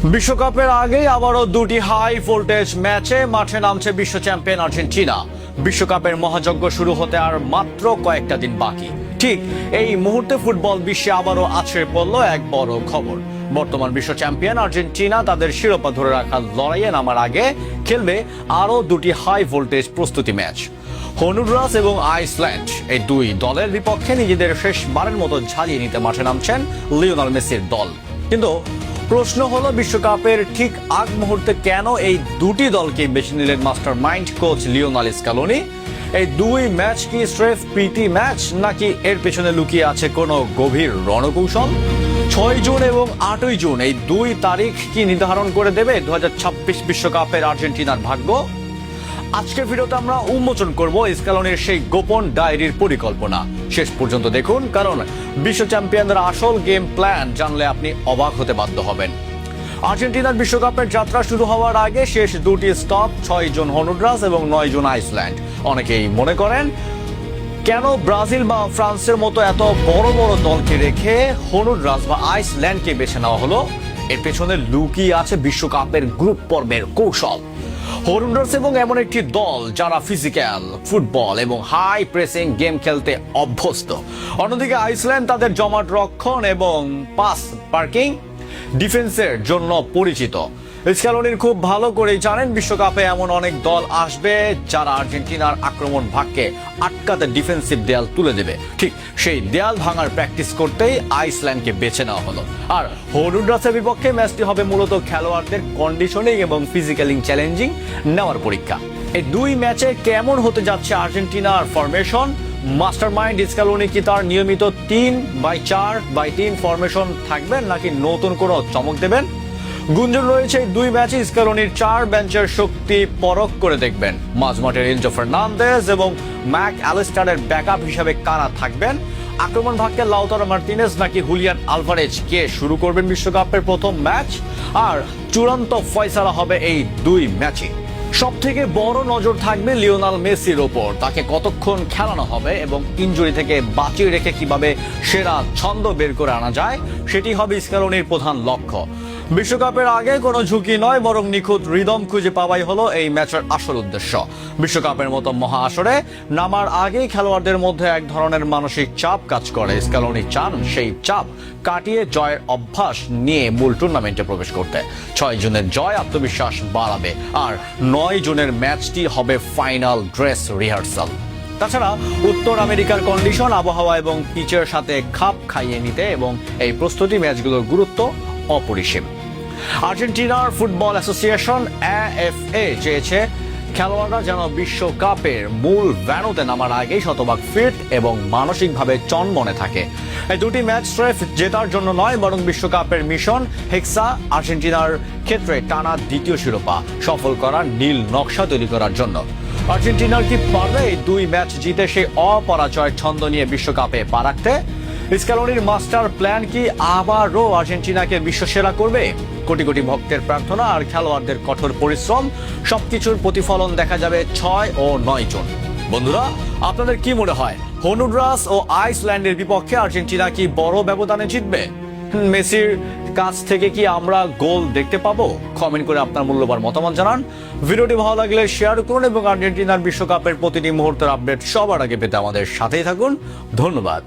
বিশ্বকাপের আগেই আবারও দুটি হাই ভোল্টেজ ম্যাচে মাঠে নামছে বিশ্ব চ্যাম্পিয়ন আর্জেন্টিনা। বিশ্বকাপের মহাযজ্ঞ শুরু হতে আর মাত্র কয়েকটা দিন বাকি। ঠিক এই মুহূর্তে ফুটবল বিশ্বে আবারও আছড়ে পড়ল এক বড় খবর। বর্তমান বিশ্ব চ্যাম্পিয়ন আর্জেন্টিনা তাদের শিরোপা ধরে রাখার লড়াইয়ে নামার আগে খেলবে আরও দুটি হাই ভোল্টেজ প্রস্তুতি ম্যাচ। হন্ডুরাস এবং আইসল্যান্ড এই দুই দলের বিপক্ষে নিজেদের শেষবারের মতো ঝালিয়ে নিতে মাঠে নামছেন লিওনেল মেসির দল। কিন্তু প্রশ্ন হলো, বিশ্বকাপের ঠিক আগ মুহূর্তে কেন এই দুটি দলকে বেছে নিলেন master mind coach Lionel Scaloni? এই দুই ম্যাচ কি স্রেফ প্রীতি ম্যাচ, নাকি এর পেছনে লুকিয়ে আছে কোনো গভীর রণকৌশল? 6 জুন এবং 8 জুন এই দুই তারিখ কি নির্ধারণ করে দেবে 2026 বিশ্বকাপের আর্জেন্টিনার ভাগ্য? আজকের ভিডিওতে আমরা উন্মোচন করব স্ক্যালোনির সেই গোপন ডায়েরির পরিকল্পনা। শেষ পর্যন্ত দেখুন, কারণ বিশ্ব চ্যাম্পিয়নদের আসল গেম প্ল্যান জানলে আপনি অবাক হতে বাধ্য হবেন। আর্জেন্টিনার বিশ্বকাপের যাত্রা শুরু হওয়ার আগে শেষ দুটি স্টপ 6 জুন হন্ডুরাস এবং 9 জুন আইসল্যান্ড। অনেকেই মনে করেন, কেন ব্রাজিল বা ফ্রান্সের মতো এত বড় বড় দলকে রেখে হন্ডুরাস বা আইসল্যান্ডকে বেছে নেওয়া হলো? এর পেছনে লুকিয়ে আছে বিশ্বকাপের গ্রুপ পর্বের কৌশল। হন্ডুরাস এবং এমন একটি দল যারা ফিজিক্যাল ফুটবল এবং হাই প্রেসিং গেম খেলতে অভ্যস্ত। অন্যদিকে আইসল্যান্ড তাদের জমাট রক্ষণ এবং পাস পার্কিং ডিফেন্সের জন্য পরিচিত। স্ক্যালোনির খুব ভালো করেই জানেন বিশ্বকাপে এমন অনেক দল আসবে যারা আর্জেন্টিনার আক্রমণ ভাগকে আটকাতে ডিফেন্সিভ দেয়াল তুলে দেবে। ঠিক সেই দেয়াল ভাঙার প্র্যাকটিস করতেই আইসল্যান্ডকে বেছে নেওয়া হলো। আর হন্ডুরাসের বিপক্ষে ম্যাচটি হবে মূলত খেলোয়াড়দের কন্ডিশনিং এবং ফিজিক্যালি চ্যালেঞ্জিং নেওয়ার পরীক্ষা। এই দুই ম্যাচে কেমন হতে যাচ্ছে আর্জেন্টিনার ফরমেশন? মাস্টার মাইন্ড স্ক্যালোনি কি তার নিয়মিত 3-4-3 ফরমেশন থাকবেন, নাকি নতুন কোনো চমক দেবেন? গুঞ্জন রয়েছে দুই ম্যাচে স্ক্যালোনির 4 বেঞ্চের শক্তি পরখ করে দেখবেন। মাঝমাঠের এনজো ফার্নান্দেজ এবং ম্যাক অ্যালিস্টারের ব্যাকআপ হিসাবে কারা থাকবেন? আক্রমণ ভাগকে লাউতারো মার্টিনেজ নাকি হুলিয়ান আলভারেজ কে শুরু করবেন বিশ্বকাপের প্রথম ম্যাচ? আর চূড়ান্ত ফয়সালা হবে এই দুই ম্যাচে। সব থেকে বড় নজর থাকবে লিওনেল মেসির ওপর। তাকে কতক্ষণ খেলানো হবে এবং ইনজুরি থেকে বাঁচিয়ে রেখে কিভাবে সেরা ছন্দ বের করে আনা যায়, সেটি হবে স্ক্যালোনির প্রধান লক্ষ্য। বিশ্বকাপের আগে কোনো ঝুঁকি নয়, বরং নিখুঁত রিদম খুঁজে পাওয়াই হলো এই ম্যাচের আসল উদ্দেশ্য। বিশ্বকাপের মতো মহা আসরে নামার আগেই খেলোয়াড়দের মধ্যে এক ধরনের মানসিক চাপ কাজ করে। স্ক্যালোনি চান সেই চাপ কাটিয়ে জয়ের অভ্যাস নিয়ে মূল টুর্নামেন্টে প্রবেশ করতে। 6 জুনের জয় আত্মবিশ্বাস বাড়াবে, আর 9 জুনের ম্যাচটি হবে ফাইনাল ড্রেস রিহার্সাল। তাছাড়া উত্তর আমেরিকার কন্ডিশন, আবহাওয়া এবং পিচের সাথে খাপ খাইয়ে নিতে এবং এই প্রস্তুতি ম্যাচগুলোর গুরুত্ব অপরিসীম। আর্জেন্টিনার ফুটবল অ্যাসোসিয়েশন AFA চেয়েছে খেলোয়াড়রা যেন বিশ্বকাপের মূল ভ্যানুতে নামার আগেই শতভাগ ফিট এবং মানসিকভাবে চনমনে থাকে। এই দুটি ম্যাচ স্রেফ জেতার জন্য নয়, বরং বিশ্বকাপের মিশন হেক্সা আর্জেন্টিনার ক্ষেত্রে টানা দ্বিতীয় শিরোপা সফল করার নীল নকশা তৈরি করার জন্য। আর্জেন্টিনার কি পারবে এই দুই ম্যাচ জিতে সেই অপরাজয় ছন্দ নিয়ে বিশ্বকাপে পা রাখতে? স্ক্যালোনির মাস্টার প্ল্যান কি আবারও আর্জেন্টিনাকে বিশ্বসেরা করবে? কোটি কোটি ভক্তের প্রার্থনা আর খেলোয়াড়দের কঠোর পরিশ্রম সবকিছুর প্রতিফলন দেখা যাবে 6 ও 9 জুন। বন্ধুরা, আপনাদের কি মনে হয়, হন্ডুরাস ও আইসল্যান্ডের বিপক্ষে আর্জেন্টিনা কি বড় ব্যবধানে জিতবে? মেসির কাছ থেকে কি আমরা গোল দেখতে পাবো? কমেন্ট করে আপনার মূল্যবান মতামত জানান। ভিডিওটি ভালো লাগলে শেয়ার করুন এবং আর্জেন্টিনার বিশ্বকাপের প্রতিটি মুহূর্তের আপডেট সবার আগে পেতে আমাদের সাথেই থাকুন। ধন্যবাদ।